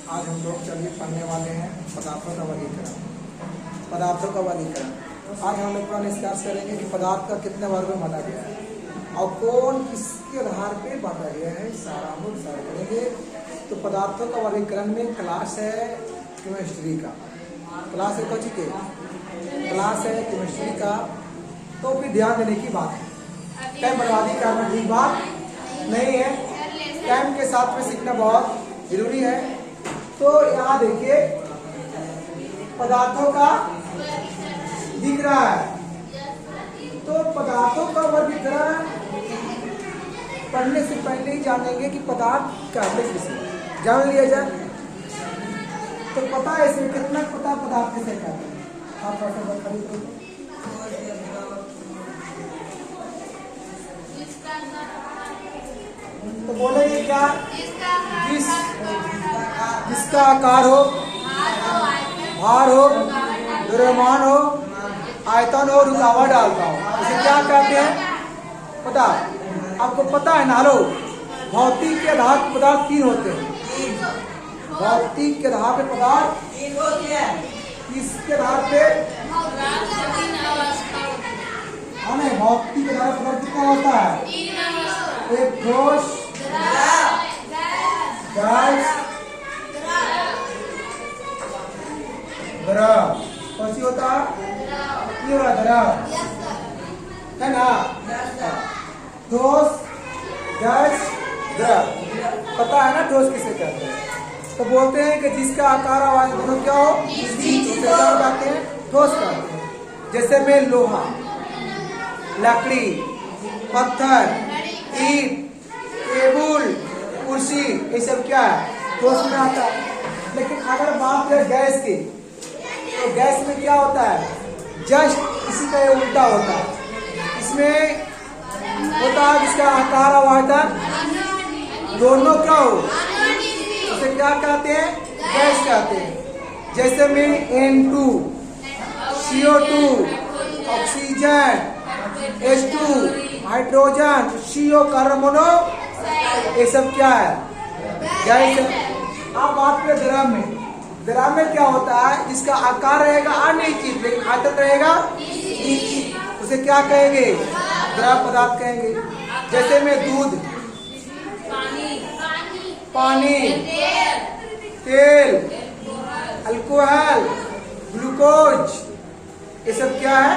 आज हम लोग चलिए पढ़ने वाले हैं पदार्थों का वर्गीकरण। पदार्थों का वर्गीकरण आज हम लोग निष्कर्ष करेंगे कि पदार्थ का कितने वर्ग में बांटा गया है और कौन किसके आधार पे बांटा गया है, सारा हम लोग विचार करेंगे। तो पदार्थों का वर्गीकरण में क्लास है केमिस्ट्री का, क्लास है कौन के क्लास है केमिस्ट्री का। तो भी ध्यान देने की बात है, टाइम बर्बादी करना ठीक बात नहीं है, टाइम के साथ में सीखना बहुत जरूरी है। तो यहाँ देखिए पदार्थों का दिख रहा है, तो पदार्थों का वर्गीकरण पढ़ने से पहले ही जानेंगे कि पदार्थ कहते किसे, जान लिया जाए तो पता है इसमें कितना पता पदार्थ किसे कहते हैं। आप खरीद तो बोलेंगे क्या, जिसका आकार हो, भार हो, द्रव्यमान हो, आयतन हो, रुकावट डालता हो, इसे क्या कहते हैं पदार्थ। आपको पता है ना, लो भौतिक के आधार पर पदार्थ तीन होते हैं। भौतिक के आधार पे पदार्थ किसके आधार पे, हाँ नहीं, भौतिक के आधार पर पदार्थ कितना होता है, एक ठोस, गैस, द्रव। कौन सी होता है, ये वाला द्रव है ना, ठोस, गैस, द्रव। पता है ना ठोस किसे कहते हैं। तो बोलते हैं कि जिसका आकार आवाज दोनों क्या हो, क्या कहते हैं, ठोस कहते हैं। जैसे में लोहा, लकड़ी, पत्थर, ईंट, टेबुल, कुर्सी, ये सब क्या है, ठोस में आता है। लेकिन अगर बात करें गैस की, तो गैस में क्या होता है, जस्ट इसी का उल्टा होता है। इसमें होता है जिसका आकार और आयतन दोनों क्या हो, उसे क्या कहते हैं, गैस कहते हैं। जैसे में N2, CO2, oxygen, H2, hydrogen, CO, carbon, ये सब क्या है, गैस है। आप बात करें द्रव में, द्रव में क्या होता है, जिसका आकार रहेगा अनिश्चित लेकिन आयतन रहेगा निश्चित, उसे क्या कहेंगे, द्रव पदार्थ कहेंगे। जैसे में दूध, पानी, तेल, अल्कोहल, ग्लूकोज, ये सब क्या है,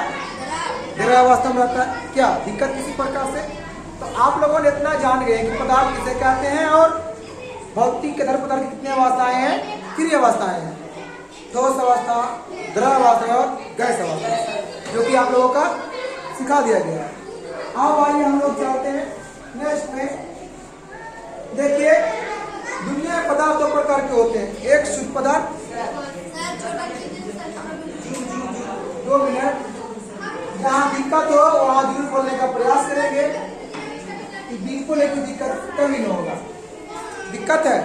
द्रव अवस्था में रहता है। क्या दिक्कत किसी प्रकार से, तो आप लोगों ने इतना जान गए कि पदार्थ किसे कहते हैं और भौतिक के आधार पदार्थ की कितनी अवस्थाएं हैं, क्रिय अवस्थाएं हैं, ठोस अवस्था, द्रव अवस्था और गैस अवस्था, जो कि आप लोगों का सिखा दिया गया है। अब आइए हम लोग चलते हैं नेक्स्ट में। देखिए दुनिया में पदार्थ दो प्रकार के होते हैं, एक शुद्ध पदार्थ, 2 मिनट, जहाँ दिक्कत हो वहाँ जरूर बोलने का प्रयास करेंगे कि बिल्कुल एक दिक्कत कभी नहीं होगा। दिक्कत है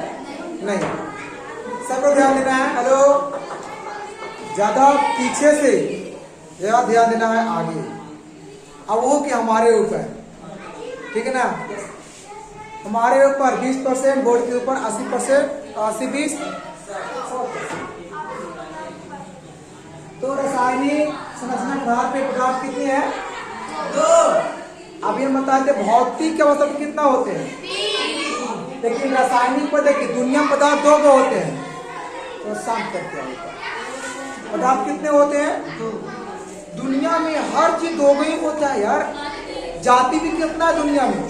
नहीं, सबको ध्यान देना है। हेलो, ज्यादा पीछे से ज्यादा ध्यान देना है आगे। अब वो कि हमारे ऊपर, ठीक है ना, हमारे ऊपर 20%, बोर्ड के ऊपर 80%, 80-20। तो रासायनिक संरचना के आधार पे पदार्थ कितने हैं, 2। अभी हम बताते हैं भौतिक के अवस्था में कितना होते हैं, लेकिन रासायनिक पर देखिए दुनिया में पदार्थ 2 होते हैं। तो शांत करके आएगा, पदार्थ कितने होते हैं, 2। दुनिया में हर चीज 2 ही होता है यार। जाति भी कितना है दुनिया में,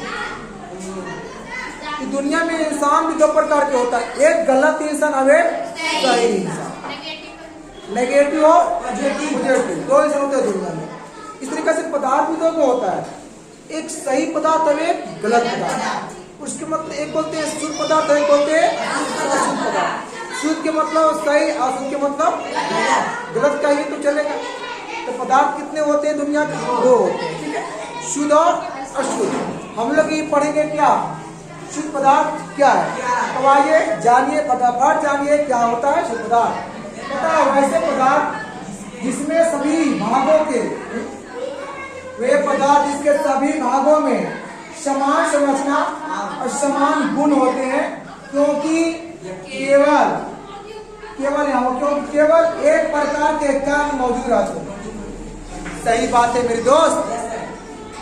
कि दुनिया में इंसान भी 2 प्रकार के होता है, एक गलत इंसान और एक सही इंसान, नेगेटिव और पॉजिटिव, 2 इंसान होते हैं दुनिया में। इस तरीके से पदार्थ भी 2 होता है, एक सही पदार्थ और एक गलत पदार्थ। उसके मतलब एक बोलते हैं शुद्ध पदार्थ, एक बोलते हैं अशुद्ध पदार्थ। शुद्ध के मतलब सही, अशुद्ध के मतलब गलत, कहिए तो चलेगा। तो पदार्थ कितने होते हैं दुनिया के, 2 होते हैं, ठीक है, शुद्ध और अशुद्ध। हम लोग ये पढ़ेंगे क्या, शुद्ध पदार्थ क्या है। तो आइए जानिए, फटाफट जानिए क्या होता है शुद्ध पदार्थ। पता है वैसे पदार्थ जिसमें सभी भागों के, वे पदार्थ जिसके सभी भागों में समान संरचना और समान गुण होते हैं, क्योंकि केवल केवल यहाँ हो, क्योंकि केवल एक प्रकार के कर्म मौजूद रहते हैं। सही बात है मेरे दोस्त,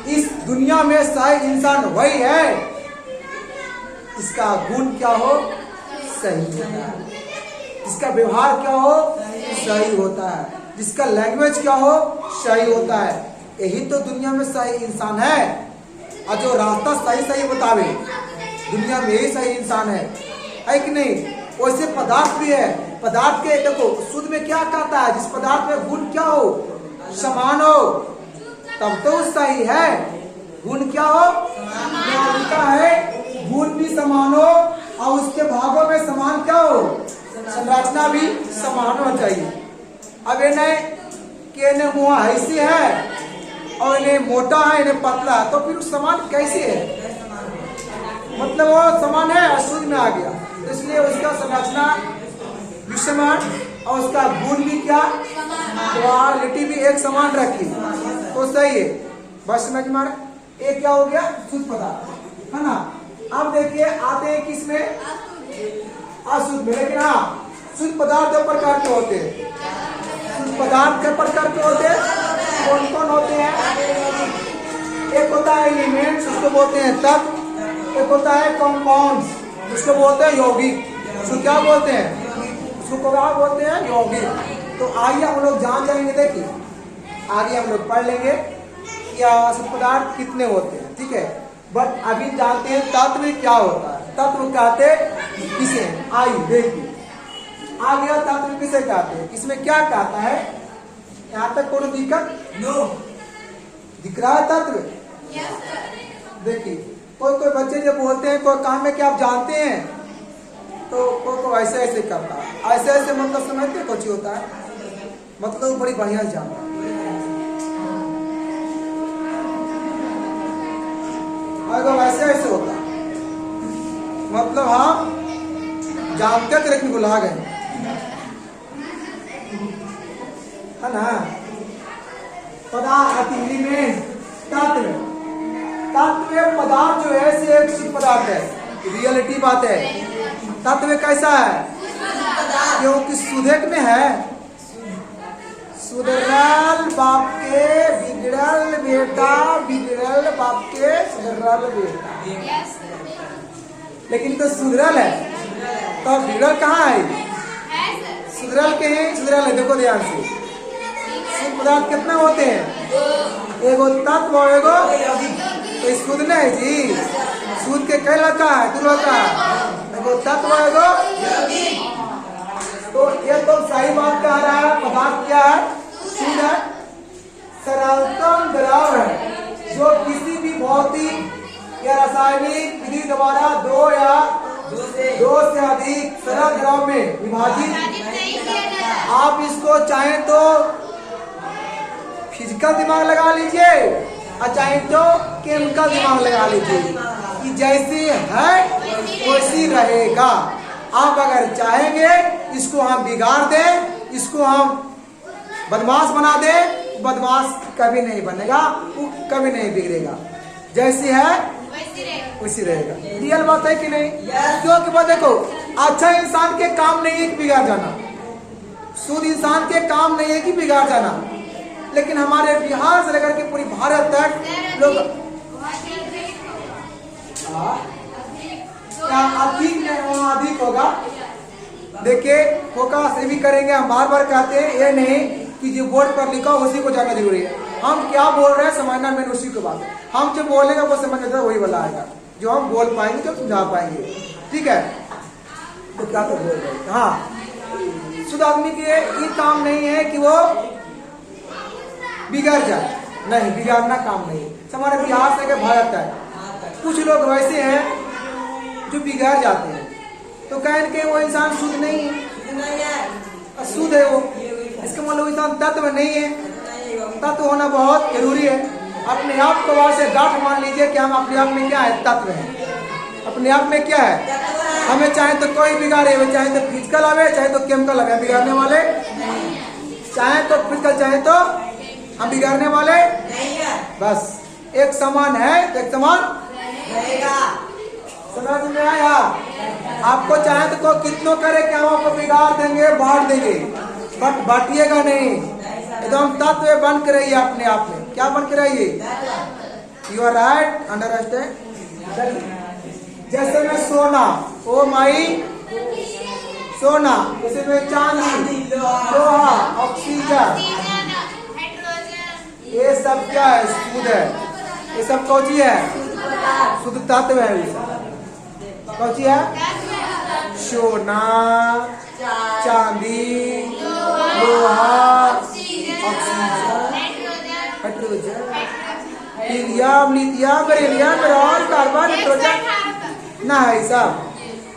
इस दुनिया में सही इंसान वही है इसका गुण क्या हो, सही होता है, जिसका व्यवहार क्या हो, सही होता है, जिसका लैंग्वेज क्या हो, सही होता है। यही तो दुनिया में सही इंसान है। और जो रास्ता सही सही बतावे, दुनिया में यही सही इंसान है कि नहीं। वैसे पदार्थ भी है, पदार्थ के देखो शुद्ध में क्या कहता है, जिस पदार्थ में गुण क्या हो, समान हो, तब तो सही है। गुण क्या हो, लिखा है गुण भी समान हो और उसके भागों में समान क्या हो, संरचना भी समान होना चाहिए। अब इन्हें के ने मुआ ऐसी है और इन्हें मोटा है, इन्हें पतला है, तो फिर समान कैसे है, मतलब वो समान है, अशुद्ध में आ गया, इसलिए उसका संरचना भी समान और उसका गुण भी क्या, क्वालिटी भी एक समान रखी, तो सही है। बस समझ में आ रहा है। एक क्या हो गया, शुद्ध पदार्थ है ना। अब देखिए आते हैं किसमें, अशुद्ध में। लेकिन हाँ, शुद्ध पदार्थ दो प्रकार के होते हैं। शुद्ध पदार्थ के प्रकार के होते हैं, कौन कौन होते हैं। एक होता है एलिमेंट्स, उसको बोलते हैं तत्व। एक होता है कंपाउंड्स, उसको बोलते हैं यौगिक। उसको क्या बोलते हैं, उसको क्या बोलते हैं, यौगिक। तो आइए हम लोग जान जाएंगे, देखिए आगे हम लोग पढ़ लेंगे क्या शुद्ध पदार्थ कितने होते हैं, ठीक है। बट अभी जानते हैं तत्व क्या होता है। तत्व कहते किसे, आइए देखिए आ गया तत्व किसे कहते हैं, इसमें क्या कहता है, यहाँ तक कोई दिक्कत नो, दिख रहा है तत्व। देखिए कोई कोई बच्चे जब बोलते हैं कोई काम में क्या आप जानते हैं, तो कोई ऐसे ऐसे करता है, ऐसे ऐसे मतलब समझते कुछ होता है, मतलब बड़ी बढ़िया से जानता है। अगर ऐसे ऐसे होता मतलब हम जानते थे लेकिन भुला गए, है ना। पदार्थ एलिमेंट, तत्व, तत्व पदार्थ जो है से एक शुद्ध पदार्थ है, रियलिटी बात है। तत्व कैसा है, क्योंकि सुधक में है, सुधरल बाप के बिगड़ल बेटा, बिगड़ल बाप के सुधरल बेटा। लेकिन तो सुधरल है, तो बिगड़ल कहाँ है, सुधरल के हैं, सुधरल है। देखो ध्यान से, शुद्ध पदार्थ कितना होते हैं, एगो तत्व और एगो, तो शुद्ध नहीं जी, शुद्ध के कई लड़का है, दो लड़का है, एगो तत्व एगो। तो ये तो सही बात कह रहा है, पदार्थ क्या है, शुद्ध है, सरलतम द्रव है, जो किसी भी भौतिक या रासायनिक विधि द्वारा दो या दो से अधिक सरल द्रव में विभाजित। आप इसको चाहें तो फिजिकल दिमाग लगा लीजिए और चाहे तो केमिकल दिमाग लगा लीजिए, कि जैसी है वैसी रहेगा। आप अगर चाहेंगे इसको हम बिगाड़ दें, इसको हम बदमाश बना दें, बदमाश कभी नहीं बनेगा, वो कभी नहीं बिगड़ेगा, जैसी है वैसी रहेगा। रियल बात है कि नहीं। क्योंकि बात देखो, अच्छा इंसान के काम नहीं है कि बिगाड़ जाना, शुद्ध इंसान के काम नहीं है कि बिगाड़ जाना। लेकिन हमारे बिहार से लेकर के पूरी भारत तक लोग अधिक होगा। देखिए फोकस ये भी करेंगे, हम बार बार कहते हैं ये नहीं कि जो बोर्ड पर लिखा उसी को जानना जरूरी है। हम क्या बोल रहे हैं समझना मेन उसी के बाद, हम जो बोलेंगे वो समझ आता है वही वाला आएगा, जो हम बोल पाएंगे, जो समझा पाएंगे, ठीक है। तो क्या तो बोल रहे हैं, हाँ शुद्ध आदमी के ये काम नहीं है कि वो बिगड़ जाए, नहीं बिगाड़ना काम नहीं है। हमारे बिहार से भारत है, कुछ लोग वैसे हैं जो बिगड़ जाते हैं, तो कहें कि वो इंसान शुद्ध नहीं है, अशुद्ध है वो, इसका मतलब इंसान तत्व नहीं है। तत्व होना बहुत जरूरी है। अपने आप को वहां से गांठ मान लीजिए कि हम अपने आप में क्या है, तत्व है, अपने आप में क्या है। हमें चाहे तो कोई बिगाड़े, चाहे तो फिजिकल आवे, चाहे तो केमिकल आवे, बिगाड़ने वाले, चाहे तो फिजिकल चाहे तो हम बिगाड़ने वाले बस एक समान है, एक समान रहेगा। समझ में आया? आपको चाहे तो को कितनों करे कि हम आपको बिगाड़ देंगे, बांट देंगे, बट बांटिएगा नहीं। एकदम तत्व बन के रहिए अपने आप में। क्या बन के रहिए? You are right, understand. जैसे में सोना, ओ माई सोना, जैसे में चांदी, लोहा, ऑक्सीजन, ये सब क्या है? शुद्ध है। ये सब कौची है? शुद्ध तत्व है। ये सब कौची है? सोना, चांदी, लोहा, oxygen, hydrogen, helium, lithium, beryllium, boron, carbon, nitrogen ना है।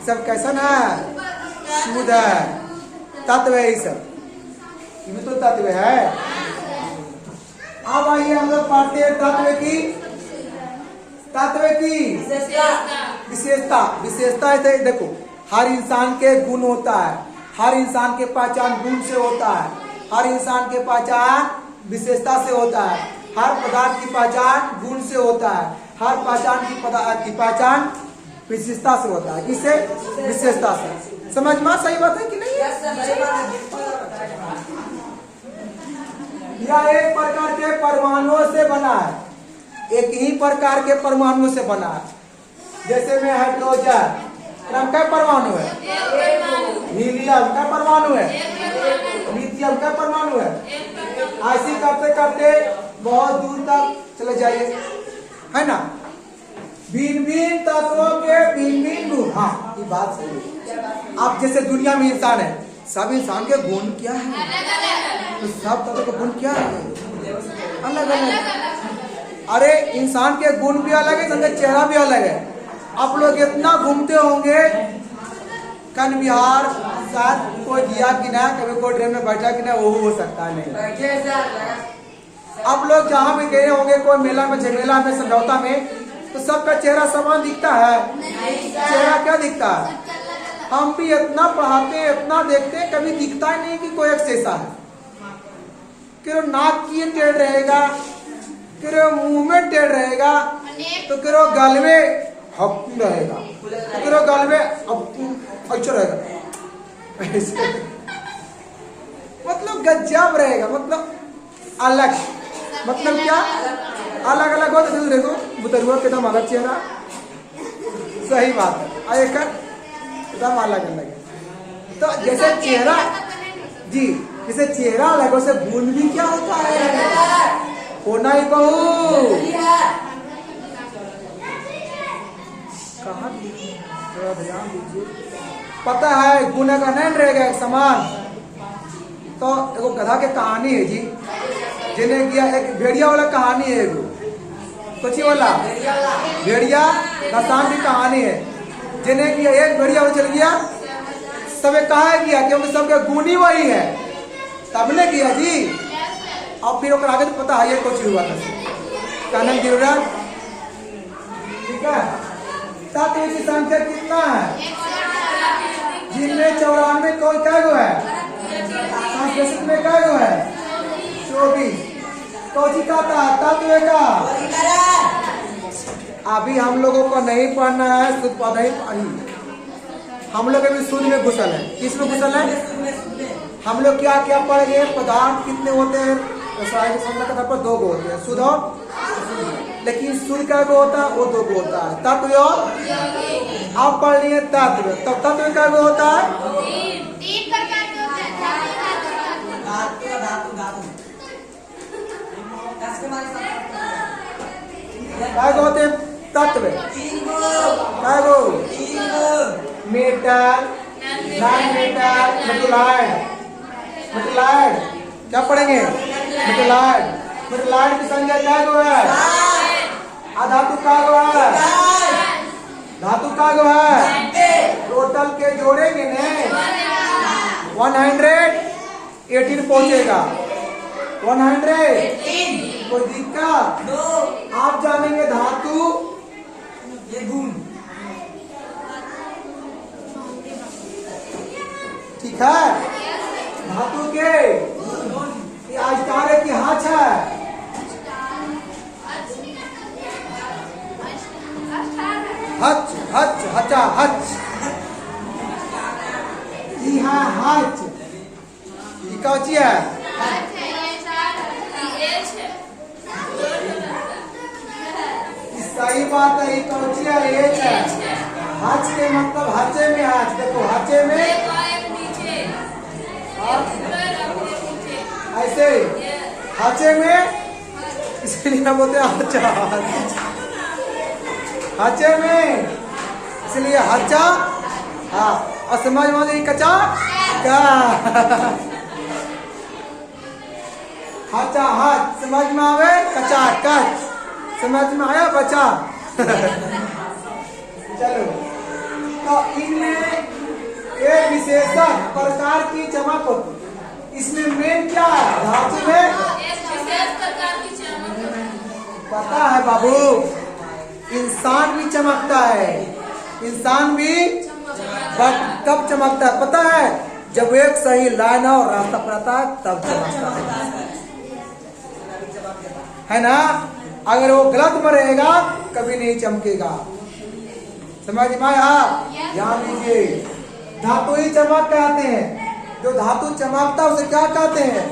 सब कैसा ना है? शुद्ध है, तत्व है। ये सब इनमें तो तत्व है। अब आइए हम लोग पढ़ते हैं तत्व की विशेषता। विशेषता ऐसे देखो, हर इंसान के गुण होता है, हर इंसान के पहचान गुण से होता है, हर इंसान के पहचान विशेषता से होता है, हर पदार्थ की पहचान गुण से होता है, हर पहचान की पहचान विशेषता से होता है। किससे? विशेषता से। समझ में सही बात है कि नहीं? यह एक प्रकार के परमाणुओं से बना है, एक ही प्रकार के परमाणुओं से बना है। जैसे में हाइड्रोजन का परमाणु है, हीलियम का परमाणु है, लिथियम का परमाणु है। ऐसे करते करते बहुत दूर तक चले जाइए, है ना? भिन्न भिन्न तत्वों के भिन्न भिन्न गुण। हाँ, ये बात सही है। आप जैसे दुनिया में इंसान है, सब इंसान के गुण क्या है? तो सब तत्व के गुण क्या है? अलग अलग। अरे इंसान के गुण भी अलग है, उनका चेहरा भी अलग है। आप लोग इतना घूमते होंगे कन बिहार, शायद कोई दिया कि ना, कभी कोई ट्रेन में बैठा कि ना, वो हो सकता है नहीं। आप लोग जहाँ भी गए होंगे, कोई मेला में, झमेला में, समझौता में, तो सबका चेहरा समान दिखता है? चेहरा क्या दिखता है? हम भी इतना पढ़ाते हैं, इतना देखते हैं, कभी दिखता ही नहीं कि कोई एक जैसा है। कि नाक की टेढ़ रहेगा, कि मुंह में टेढ़ रहेगा, तो कि गल में हप रहेगा, तो कि गल में अच्छा रहेगा। मतलब गजब रहेगा, मतलब अलग। मतलब क्या? अलग अलग हो तो देखो बुतरुआ के एकदम अलग चेहरा। सही बात है, एकदम अलग अलग है। तो जैसे चेहरा जी, जैसे चेहरा अलग, वैसे गुण भी क्या होता है? होना ही कहूँ। कहाँ ध्यान दीजिए। पता है गुण अगर नहीं रहेगा एक समान, तो एगो गधा के कहानी है जी, जिन्हें किया एक भेड़िया वाला कहानी है, एगो कुछ वाला भेड़िया रसान की कहानी है। जिन्हें किया एक भेड़िया चल गया, सबे कहा किया क्योंकि सबके गुण ही वही है, तब ने किया जी। अब फिर आगे तो पता है ये कुछ हुआ था, कहने की जरूरत। ठीक है, तत्व की संख्या कितना है? जिनमें 94 कोई क्या गो है? संस्कृत में क्या गो है? 24। कौची का था तत्व का? अभी हम लोगों को नहीं पढ़ना है, शुद्ध पढ़ना ही। हम लोग अभी शुद्ध में घुसल है। किस में घुसल है? हम लोग क्या क्या पढ़ गए? पदार्थ कितने होते हैं? रसायन संख्या के आधार पर 2 गो होते हैं, शुद्ध और, लेकिन शुद्ध का गो होता है? वो 2 गो होता है, तत्व और। आप पढ़ लिए तत्व, तब तत्व का गो होता है? 3 प्रकार के होते हैं। क्या होते हैं तत्व? क्या गो? Metal, non metal, metalloid. Metalloid क्या पढ़ेंगे? मेटलाइड। मेटलाइड की संख्या क्या गो है? धातु का गो है? धातु का गो है? टोटल के जोड़ेंगे ने 118 पहुंचेगा। 118 कोई दिक्कत? आप जानेंगे धातु ये गुण। ठीक है, धातु के आज तारे की हाथ है, हच हच हचा हच। इहा हच। ई कौची है? सही बात है, ये कौची है? एच है। हच के मतलब हचे में हच। देखो हचे में ऐसे हचे में, इसलिए बोलते हैं हचा। हचे में इसलिए हचा। हाँ, और समझ में कचा का। हचा हच समझ में आवे, कचा कच समझ में आया बचा। चलो, तो इनमें एक विशेषण प्रकार की चमक होती। इसमें मेन क्या है? धातु में पता है बाबू, इंसान भी चमकता है। इंसान भी कब चमकता है पता है? जब एक सही लाइन और रास्ता पर आता है तब चमकता है ना? अगर वो गलत में रहेगा कभी नहीं चमकेगा। समझ में आया? ध्यान दीजिए, धातु ही चमक कहते हैं। जो धातु चमकता है उसे क्या कहते हैं?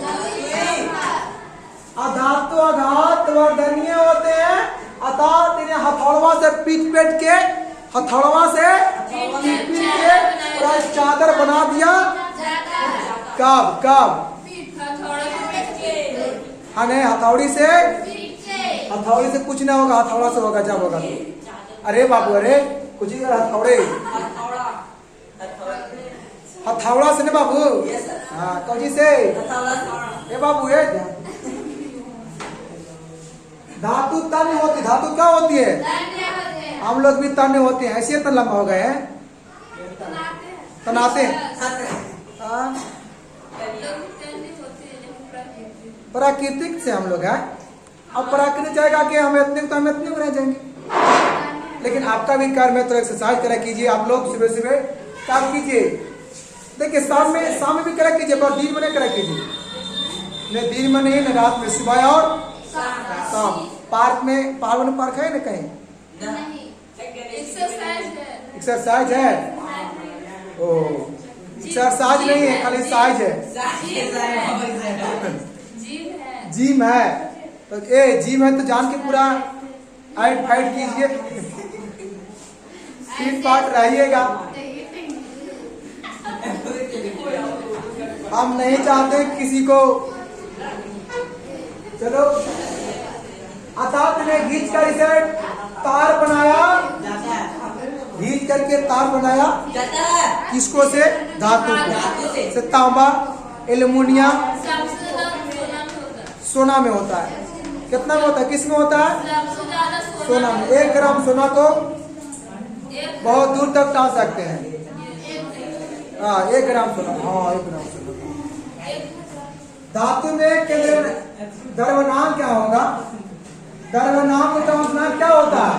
अधातु अघात वर्धनीय होते हैं। अर्थात इन्हें हथौड़वा से पीट के हथौड़वा से पीट के पूरा चादर बना दिया। कब कब? हाँ नहीं, हथौड़ी से कुछ ना होगा, हथौड़ा से होगा जब होगा तो। अरे बाबू, अरे कुछ ही हथौड़े, हथौड़ा से ना बाबू। हाँ, कौची से? ए बाबू, ये धातु तन्य होती। धातु क्या होती है? हम लोग भी तन्य होते हैं। ऐसे तो लंबा हो गए हैं, तनाते। प्राकृतिक से हम लोग हैं। अब प्राकृतिक जाएगा कि हम इतने तो हम इतने रह जाएंगे। लेकिन आपका भी कर्म है तो एक्सरसाइज करा कीजिए। आप लोग सुबह सुबह काम कीजिए। देखिए शाम में भी करा कीजिए, पर दिन में नहीं करा कीजिए। न दिन में नहीं, न रात में, सुबह और शाम। पार्क में पार्क है ना कहीं? एक्सरसाइज है। ओ, एक्सरसाइज नहीं है, खाली साइज है। जिम है तो जिम है तो जान के पूरा हाइट फाइट कीजिए, फिट फाट रहिएगा। हम नहीं चाहते किसी को। चलो, अर्थात ने खींच कर इसे तार बनाया, खींच करके तार बनाया। किसको से? धातु से। तांबा, एल्युमिनियम, सोना में होता है। कितना में होता है? किस में होता है? सोना में। 1 ग्राम सोना को बहुत दूर तक टाल सकते हैं। हाँ, 1 ग्राम सोना। हाँ, 1 ग्राम सोना। धातु में द्रव्यमान क्या होगा? द्रव्यमान का मतलब क्या होता है?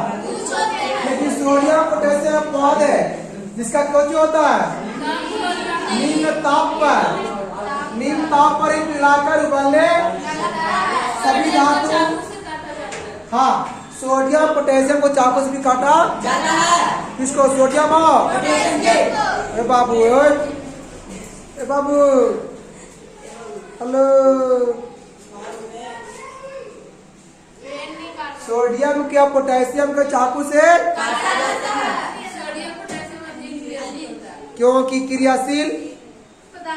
लेकिन सोडियम पोटेशियम पौध है जिसका कुछ होता है निम्न ताप पर मिलाकर उबलने सभी धातु। हाँ, सोडियम पोटेशियम को चाकू से भी काटा जाता है। किसको? सोडियम और ए बाबू, ए बाबू, हेलो। सोडियम क्या पोटेशियम को चाकू से काटा जाता है क्योंकि क्रियाशील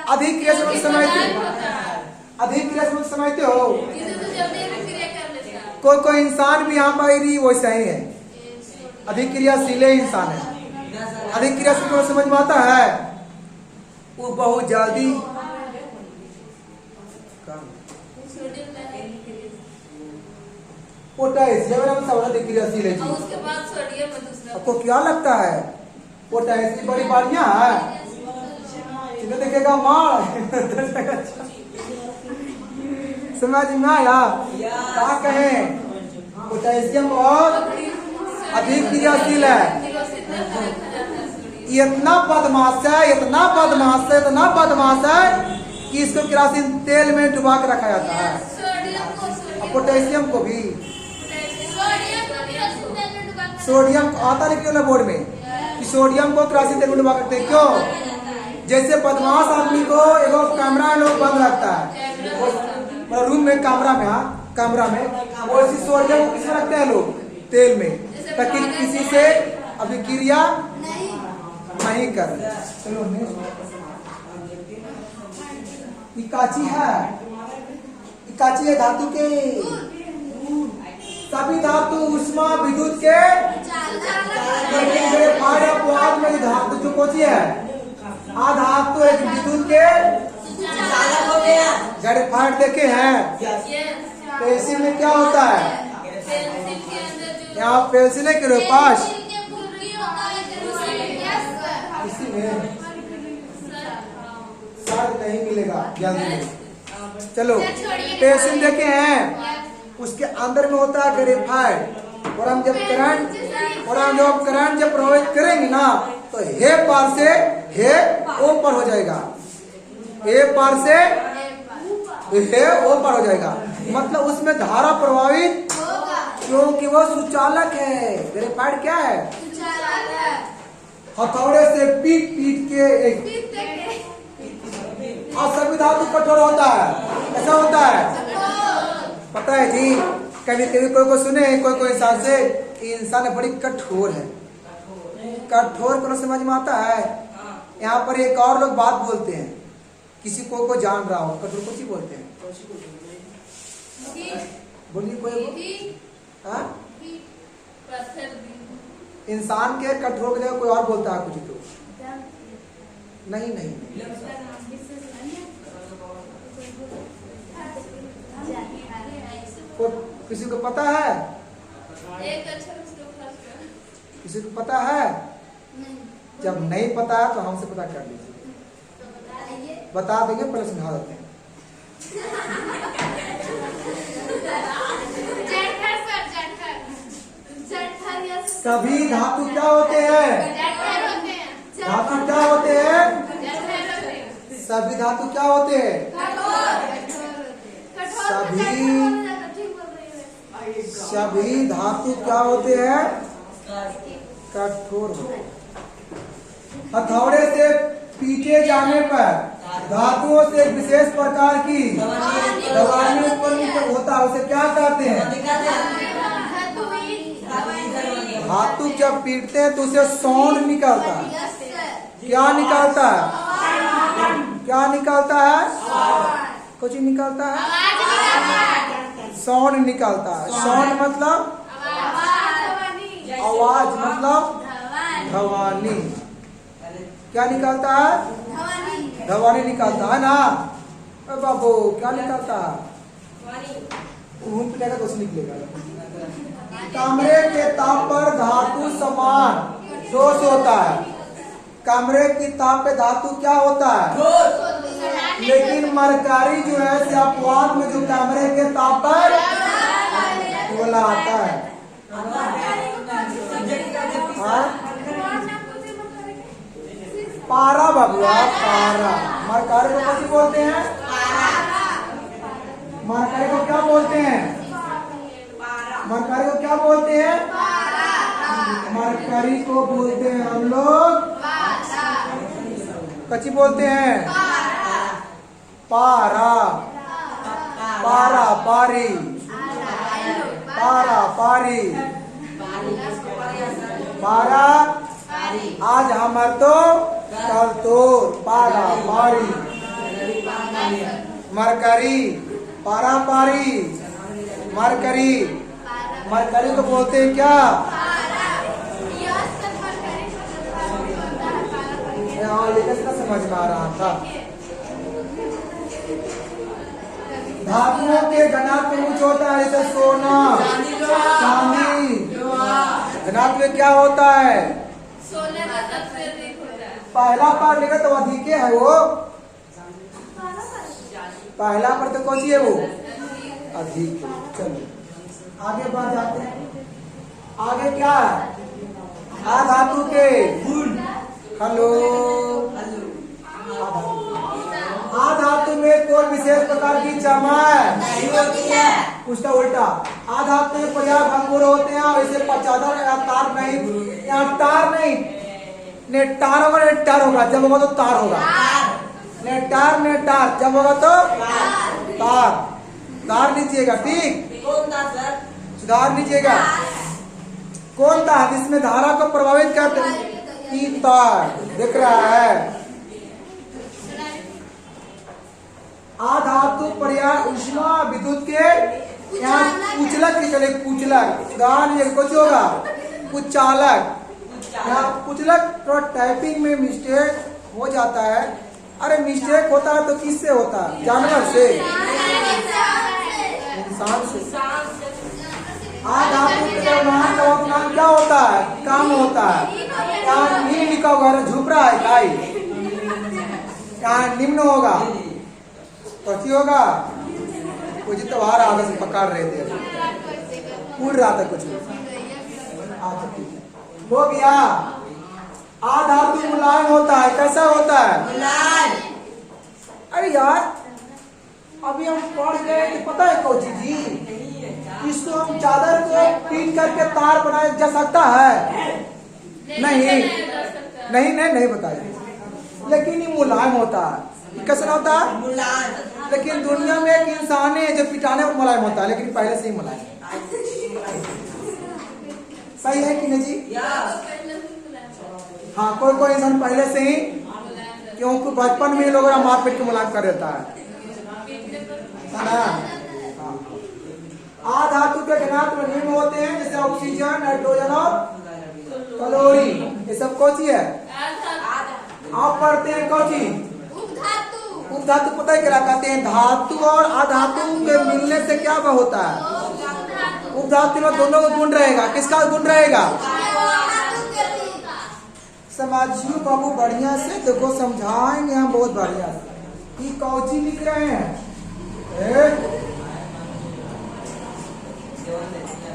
अधिक क्रियाशील समझते हो। कोई इंसान भी यहाँ पर वैसा ही है, अधिक क्रियाशील इंसान है। अधिक क्रियाशील को समझ में आता है, वो बहुत जल्दी पोटेशियम अधिक क्रियाशील है जी। आपको क्या लगता है पोटेशियम बड़ी बढ़िया है? देखेगा मार समझ में आया? क्या कहें, पोटेशियम बहुत अधिक क्रियाशील है। इतना बदमाश है, इतना बदमाश है, इतना बदमाश है कि इसको केरोसिन तेल में डुबा के रखा जाता है। और पोटेशियम को भी सोडियम आता नहीं क्यों बोर्ड में कि सोडियम को केरोसिन तेल में डुबा करते हैं, क्यों? जैसे बदमाश आदमी को एगो कैमरा में लोग बंद रखता है रूम में, कैमरा में, हाँ कमरा में, वो इसी सोडियम को किसमें रखते हैं लोग? तेल में, ताकि किसी से अभिक्रिया नहीं कर। चलो इकाची है, इकाची है धातु के सभी धातु उष्मा विद्युत के, लेकिन ग्रेफाइट अपवाद में धातु जो कोची है आ धातु एक विद्युत के ग्रेफाइट देखे हैं। पेंसिल में क्या होता है? यहाँ पेंसिल है के पास इसी में शायद नहीं मिलेगा जल्दी में। चलो पेंसिल देखे हैं, उसके अंदर में होता है ग्रेफाइट, और हम जब करंट जब प्रभावित करेंगे ना तो हे पार से हे ओ पर हो जाएगा, हे पार से हे ओ पर हो जाएगा, मतलब उसमें धारा प्रभावित, क्योंकि वो सुचालक है। ग्रेफाइट क्या है? हथौड़े से पीट पीट के एक, और सभी धातु कठोर होता है, ऐसा होता है पता है जी। कभी कभी कोई सुने कोई इंसान से इंसान बड़ी कठोर है, कठोर को समझ में आता है। यहाँ पर एक और लोग बात बोलते हैं, किसी को जान रहा हो कठोर को ही बोलते हैं, बोलिए कोई, हाँ इंसान के कठोर की जगह कोई और बोलता है कुछ तो नहीं नहीं, को किसी को पता है? किसी को पता है? जब नहीं पता है तो हमसे पता कर लीजिए, बता देंगे, पहले समझा देते हैं। सभी धातु क्या होते हैं? धातु क्या होते हैं? सभी धातु क्या होते हैं? सभी धातु क्या होते हैं? कठोर होते हैं। हथौड़े से पीटे जाने पर धातुओं से एक विशेष प्रकार की दवाई उत्पन्न होता है, उसे क्या कहते हैं? धातु जब पीटते हैं तो उसे साउंड निकलता है। क्या निकलता है? क्या निकलता है? कुछ निकलता है, साउंड निकलता है। साउंड मतलब आवाज, मतलब ध्वनि। क्या निकलता है? ध्वनि निकलता है ना बाबू। क्या निकलता है? ऊन पिटेगा तो निकलेगा। कमरे के ताप पर धातु समान दोष होता है। कमरे की ताप पे धातु क्या होता है? लेकिन मरकारी जो है से अपवाद में जो कमरे के ताप पर बोला आता है। पारा बाबुआ, पारा। मरकारी को कैसे बोलते हैं? मरकारी को क्या बोलते हैं? मरकारी को क्या बोलते हैं? मरकारी को बोलते हैं हम लोग कच्ची बोलते हैं पारा। पारा पारी, पारा पारी, पारा आज हमार तो कल तो। पारा पारी, मरकरी, पारा पारी, मरकरी। मरकरी को बोलते हैं क्या? समझ में आ रहा था। धातुओं के घनत्व उच्च होता है, जैसे सोना, चांदी। घनत्व क्या होता है? पहला पार लेकर तो अधिक है वो। पहला पर तो कौन सी है वो? अधिक। चलो आगे बढ़ जाते हैं। आगे क्या है? आ धातु के हेलो, आ धातु में कोई विशेष प्रकार की जमा नहीं होती है। उसका उल्टा आधातु में पर्याय भंगुर होते हैं और इसे पचाधर या तार नहीं, यहाँ तार नहीं, नेटार होगा, नेटार होगा, जब होगा तो तार होगा, नेटार नेटार, जब होगा तो तार, तार लीजिएगा। ठीक, सुधार लीजिएगा। कौन तार जिसमें धारा को प्रभावित करते हैं? तार दिख रहा है। आधातु पर्याय ऊष्मा विद्युत के यहाँ कुचलक की चले, कुचलक सुधार ये कुछ होगा, कुचालक, यहाँ कुचलक तो टाइपिंग में मिस्टेक हो जाता है। अरे मिस्टेक होता है तो किससे होता है? जानवर से, इंसान से। आधातु के व्यवहार का नाम क्या होता है? काम होता है। यहाँ नीम लिखा हुआ है, झुक रहा है काई, यहाँ निम्न होगा, पची होगा, कुछ तो बाहर आगे से पकड़ रहे थे, उड़ रहा था कुछ। अच्छा ठीक है, हो गया। आधातु मुलायम होता है, कैसा होता है? मुलायम। अरे यार अभी हम पढ़ गए कि पता है कौची जी, इसको हम चादर को पीट करके तार बनाया जा सकता है? नहीं नहीं नहीं नहीं बताया, लेकिन ये मुलायम होता है। कैसा होता है? मुलायम। लेकिन दुनिया में एक इंसान है जो पिटाने पर मुलायम होता है, लेकिन पहले से ही मुलायम। सही है कि नहीं जी? हाँ, कोई कोई इंसान पहले से ही, क्योंकि बचपन में लोग मार पीट के मुलायम कर देता है ना। आधातु के घनत्व निम्न होते हैं, जैसे ऑक्सीजन, नाइट्रोजन और क्लोरीन, ये सब कौन सी है? आप पढ़ते हैं कौन सी? उपधातु। पता है क्या कहते हैं? धातु और आधातु के मिलने से क्या होता है? उपधातु में दोनों का गुण रहेगा। किसका गुण रहेगा? समझियो बाबू बढ़िया से, देखो समझाएंगे हम बहुत बढ़िया से। ये कौची लिख रहे हैं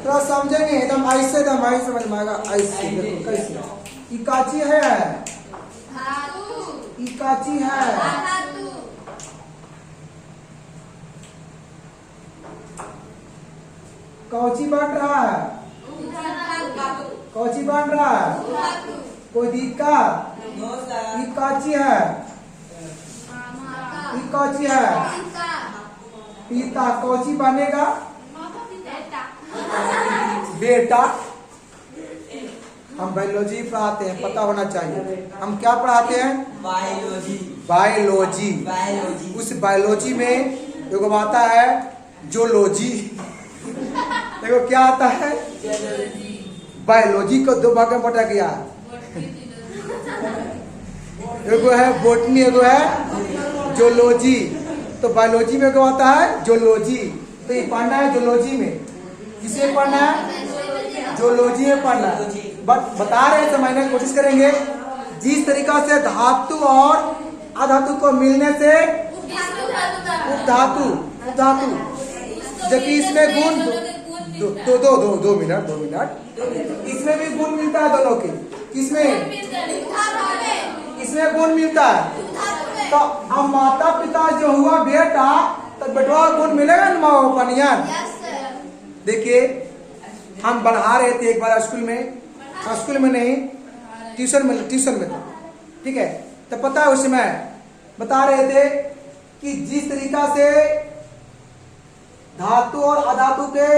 तो समझेंगे एकदम ऐसे, एकदम ऐसे समझ में आएगा। ऐसे देखो कैसे इकाची है, इकाची है। कौची बन रहा है? कौची बन रहा है? कोई दिक्कत? इकाची है, इकाची है। पिता कौची बनेगा? बेटा। हम बायोलॉजी पढ़ाते हैं, पता होना चाहिए। हम क्या पढ़ाते हैं? बायोलॉजी। बायोलॉजी। उस बायोलॉजी में एगो आता है जोलॉजी, देखो क्या आता है? बायोलॉजी को दो भाग में बटा गया, एगो है बोटनी, एगो है जोलॉजी। तो बायोलॉजी में एगो आता है जोलॉजी, तो ये पढ़ना है जोलॉजी में। किसे पढ़ना है? जोलॉजी में पढ़ना है। बता रहे हैं, समझने की कोशिश करेंगे। जिस तरीका से धातु और अधातु को मिलने से उपधातु, उपधातु, जबकि इसमें गुण दो मिनट, इसमें भी गुण मिलता है दोनों के। किसमें? इसमें गुण मिलता है। तो अब माता पिता जो हुआ बेटा, तो बेटवा गुण मिलेगा ना माँ पनियन। देखिए हम बढ़ा रहे थे एक बार स्कूल में, स्कूल में नहीं ट्यूशन में था, ठीक है। तो पता है उसमें बता रहे थे कि जिस तरीका से धातु और अधातु के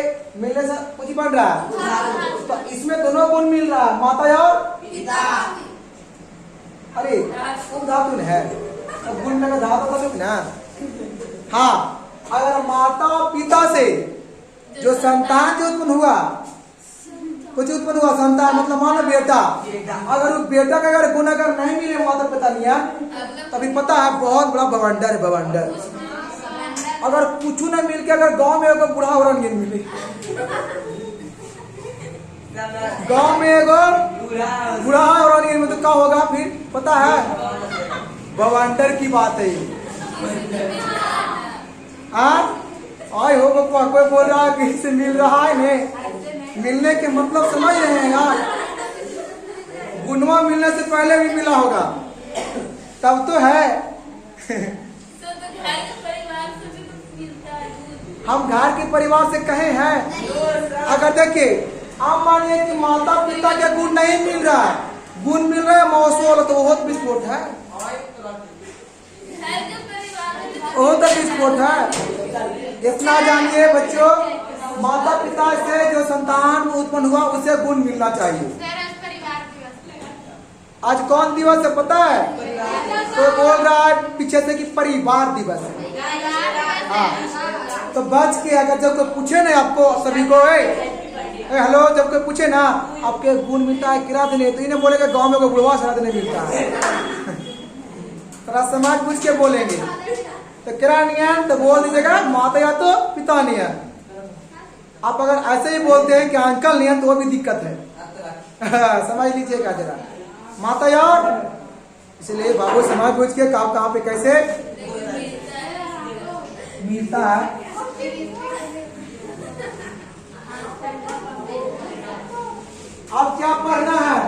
मिलने से कुछ बन रहा है, तो इसमें दोनों गुण मिल रहा है, माता और पिता। अरे उपधातु है, अब गुण में धातु का ना। हाँ, अगर माता और पिता से जो संतान जो उत्पन्न हुआ, कुछ उत्पन्न हुआ संतान, मतलब मानो बेटा, अगर उस बेटा का अगर गुण अगर नहीं मिले माता पिता लिया, तभी पता है बहुत बड़ा बवंडर है, बवंडर। अगर कुछ न मिल के अगर गांव में एगो बूढ़ा औरत नहीं मिले, गांव में एगो बूढ़ा औरत नहीं मिले तो क्या होगा फिर? पता है बवंडर की बात है। आए हो बकुआ, कोई बोल रहा है कि इससे मिल रहा है नहीं, मिलने के मतलब समझ रहे हैं यार। गुणवा मिलने से पहले भी मिला होगा, तब तो है। हम घर के परिवार से कहे हैं? अगर देखिए आप मानिए कि माता पिता के गुण नहीं मिल रहा है, गुण मिल रहा है मौसोल, तो बहुत विस्फोट है, बहुत विस्फोट है। इतना जानिए बच्चों, माता पिता से जो संतान उत्पन्न हुआ उसे गुण मिलना चाहिए। आज कौन दिवस है पता है? तो बोल रहा है पीछे से कि परिवार दिवस है। हाँ, तो बच के अगर जब कोई पूछे ना आपको सभी को, हेलो, जब कोई पूछे ना आपके गुण मिलता है किरा देने, तो इन्हें बोलेगा गांव में कोई बुढ़वा सरा देने मिलता है। थोड़ा समाज पूछ के बोलेंगे तो किरा नहीं है तो बोल दीजिएगा माता या तो पिता नहीं है। आप अगर ऐसे ही बोलते हैं कि अंकल नहीं है तो वो भी दिक्कत है। समझ लीजिएगा जरा, माता यार, इसलिए बाबू समाज पूछ के कहाँ पे कैसे मिलता है। अब क्या पढ़ना है?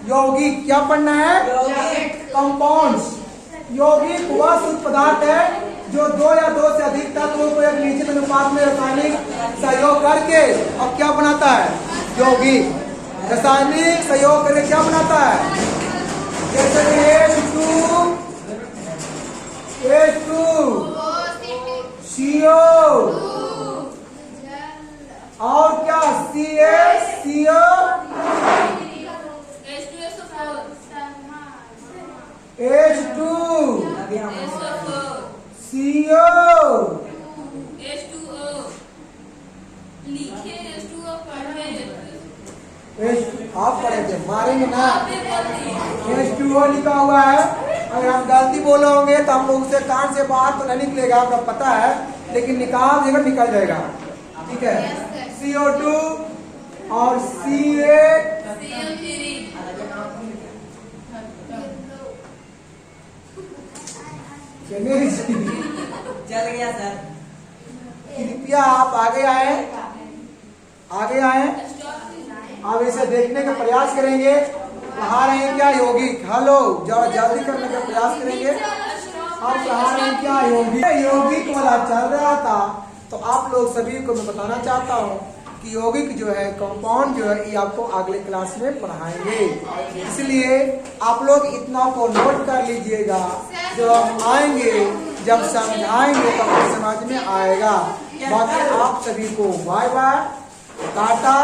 यौगिक। क्या पढ़ना है? कंपाउंड्स। यौगिक वह शुद्ध पदार्थ है जो दो या दो से अधिक तत्वों को एक निश्चित अनुपात में रासायनिक सहयोग करके अब क्या बनाता है? यौगिक। रासायनिक सहयोग करके क्या बनाता है? जैसे H2, CO और क्या CO, H2, CO, आप पढ़े थे, मारेंगे ना। H2O लिखा हुआ है, अगर हम गलती बोले होंगे तो हम लोग उसे कान से बाहर तो नहीं निकलेगा, आपका पता है, लेकिन निकाल देगा निकल जाएगा। ठीक है, CO2 और CA, चल गया सर। कृपया आप आगे आए, आगे आए। अब इसे देखने का प्रयास करेंगे। पढ़ा रहे हैं क्या? यौगिक। हेलो, जरा जल्दी करने का प्रयास करेंगे। हम पढ़ा रहे हैं क्या? यौगिक। यौगिक वाला चल रहा था, तो आप लोग सभी को मैं बताना चाहता हूँ कि यौगिक जो है, कंपाउंड जो है, ये आपको अगले क्लास में पढ़ाएंगे। इसलिए आप लोग इतना को नोट कर लीजिएगा, जब हम आएंगे, जब समझाएंगे तब तो समझ में आएगा। बाकी आप सभी को बाय बाय, टाटा।